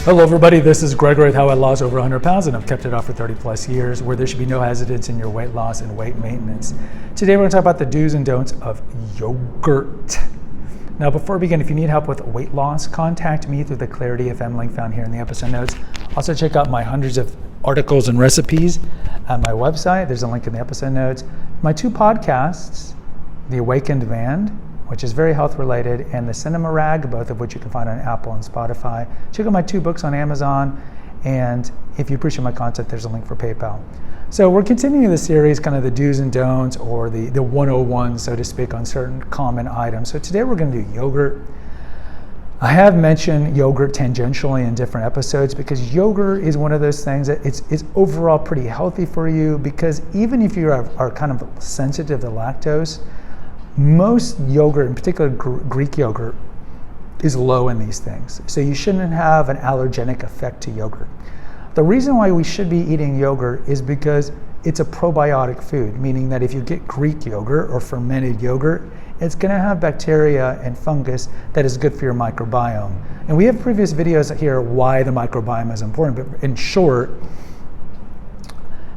Hello everybody, this is Gregory with How I Lost Over 100 Pounds, and I've kept it off for 30 plus years, where there should be no hesitance in your weight loss and weight maintenance. Today we're going to talk about the do's and don'ts of yogurt. Now before we begin, if you need help with weight loss, contact me through the Clarity FM link found here in the episode notes. Also check out my hundreds of articles and recipes at my website. There's a link in the episode notes. My two podcasts, The Awakened Demand, which is very health related, and the Cinema Rag, both of which you can find on Apple and Spotify. Check out my two books on Amazon, and if you appreciate my content, there's a link for PayPal. So we're continuing the series, kind of the do's and don'ts, or the 101, so to speak, on certain common items. So today we're going to do yogurt. I have mentioned yogurt tangentially in different episodes because yogurt is one of those things that it's overall pretty healthy for you, because even if you are kind of sensitive to lactose, most yogurt, in particular Greek yogurt, is low in these things. So you shouldn't have an allergenic effect to yogurt. The reason why we should be eating yogurt is because it's a probiotic food, meaning that if you get Greek yogurt or fermented yogurt, it's going to have bacteria and fungus that is good for your microbiome. And we have previous videos here why the microbiome is important, but in short,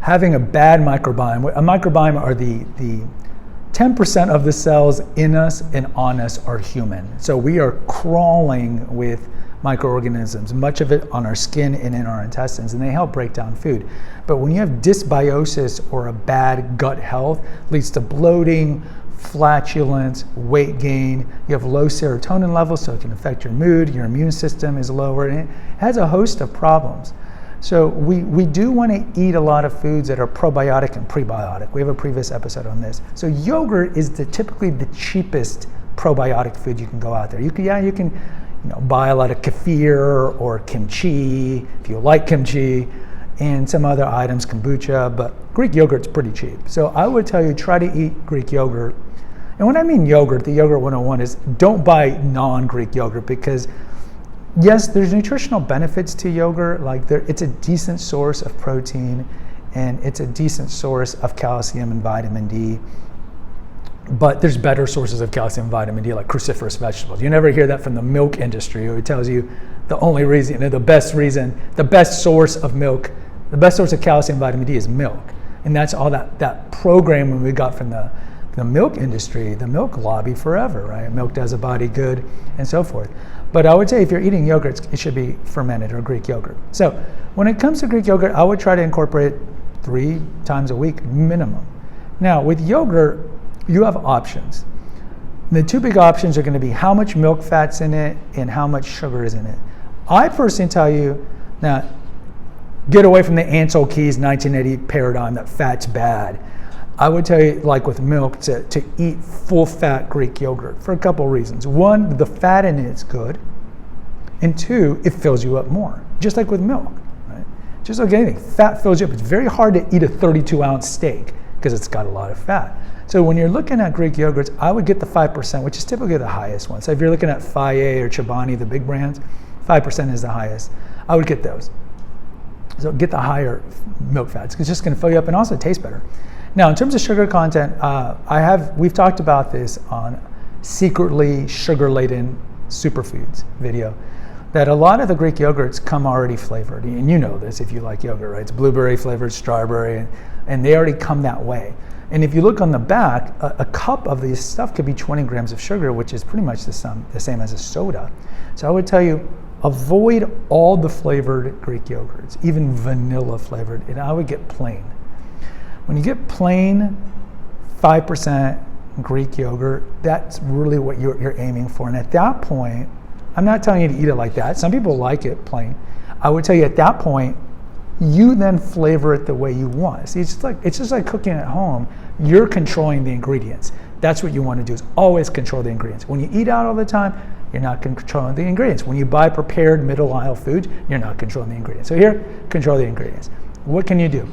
having a bad microbiome, a microbiome are the 10% of the cells in us and on us are human. So we are crawling with microorganisms, much of it on our skin and in our intestines, and they help break down food. But when you have dysbiosis or a bad gut health, leads to bloating, flatulence, weight gain. You have low serotonin levels, so it can affect your mood, your immune system is lower, and it has a host of problems. So we do want to eat a lot of foods that are probiotic and prebiotic. We have a previous episode on this. So yogurt is typically the cheapest probiotic food you can go out there. You can buy a lot of kefir or kimchi, if you like kimchi, and some other items, kombucha, but Greek yogurt's pretty cheap. So I would tell you, try to eat Greek yogurt. And when I mean yogurt, the yogurt 101 is don't buy non-Greek yogurt, because yes, there's nutritional benefits to yogurt. It's a decent source of protein, and it's a decent source of calcium and vitamin D. But there's better sources of calcium and vitamin D, like cruciferous vegetables. You never hear that from the milk industry, who tells you the only reason, the best source of milk, the best source of calcium and vitamin D is milk. And that's all that program we got from the milk industry, the milk lobby forever, right? Milk does a body good and so forth. But I would say if you're eating yogurt, it should be fermented or Greek yogurt. So when it comes to Greek yogurt, I would try to incorporate 3 times a week minimum. Now with yogurt, you have options. The 2 big options are going to be how much milk fat's in it and how much sugar is in it. I personally tell you, now get away from the Ansel Keys 1980 paradigm that fat's bad. I would tell you, like with milk, to eat full-fat Greek yogurt for a couple reasons. 1, the fat in it's good, and 2, it fills you up more, just like with milk, right? Just like anything, fat fills you up. It's very hard to eat a 32-ounce steak because it's got a lot of fat. So when you're looking at Greek yogurts, I would get the 5%, which is typically the highest one. So if you're looking at Faye or Chobani, the big brands, 5% is the highest. I would get those. So get the higher milk fats, because it's just going to fill you up and also taste better. Now, in terms of sugar content, we've talked about this on secretly sugar-laden superfoods video, that a lot of the Greek yogurts come already flavored. And you know this if you like yogurt, right? It's blueberry flavored, strawberry, and they already come that way. And if you look on the back, a cup of this stuff could be 20 grams of sugar, which is pretty much the same as a soda. So I would tell you, avoid all the flavored Greek yogurts, even vanilla flavored, and I would get plain. When you get plain 5% Greek yogurt, that's really what you're aiming for. And at that point, I'm not telling you to eat it like that. Some people like it plain. I would tell you at that point, you then flavor it the way you want. See, it's just like cooking at home. You're controlling the ingredients. That's what you want to do, is always control the ingredients. When you eat out all the time, you're not controlling the ingredients. When you buy prepared middle aisle food, you're not controlling the ingredients. So here, control the ingredients. What can you do?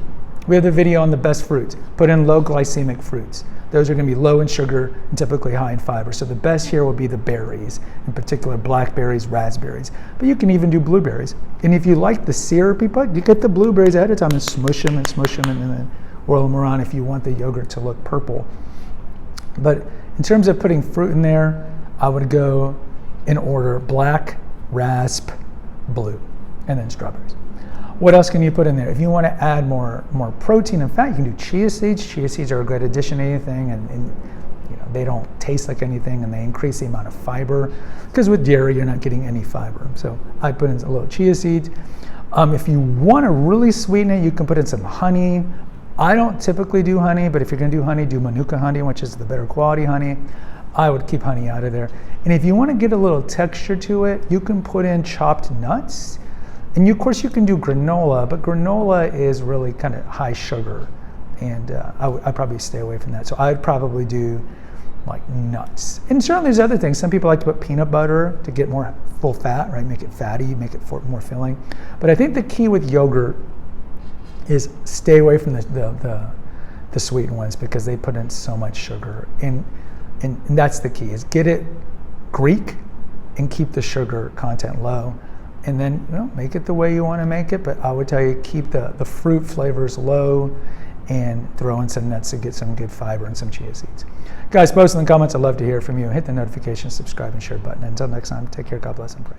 We have the video on the best fruits. Put in low glycemic fruits. Those are going to be low in sugar and typically high in fiber. So the best here will be the berries, in particular blackberries, raspberries. But you can even do blueberries. And if you like the syrupy part, you get the blueberries ahead of time and smush them, and then whirl them around if you want the yogurt to look purple. But in terms of putting fruit in there, I would go in order: black, rasp, blue. and then strawberries. What else can you put in there? If you want to add more protein and fat, you can do chia seeds. Chia seeds are a great addition to anything, and they don't taste like anything, and they increase the amount of fiber, because with dairy you're not getting any fiber. So I put in a little chia seeds. If you want to really sweeten it, you can put in some honey. I don't typically do honey, but if you're going to do honey, do Manuka honey, which is the better quality honey. I would keep honey out of there. And if you want to get a little texture to it, you can put in chopped nuts. And of course you can do granola, but granola is really kind of high sugar, and I'd probably stay away from that. So I'd probably do like nuts. And certainly there's other things. Some people like to put peanut butter to get more full fat, right? Make it fatty, make it more filling. But I think the key with yogurt is stay away from the sweetened ones, because they put in so much sugar. And that's the key, is get it Greek and keep the sugar content low. And then make it the way you want to make it, but I would tell you keep the fruit flavors low and throw in some nuts to get some good fiber and some chia seeds. Guys, post in the comments. I'd love to hear from you. Hit the notification, subscribe, and share button. Until next time, take care, God bless, and pray.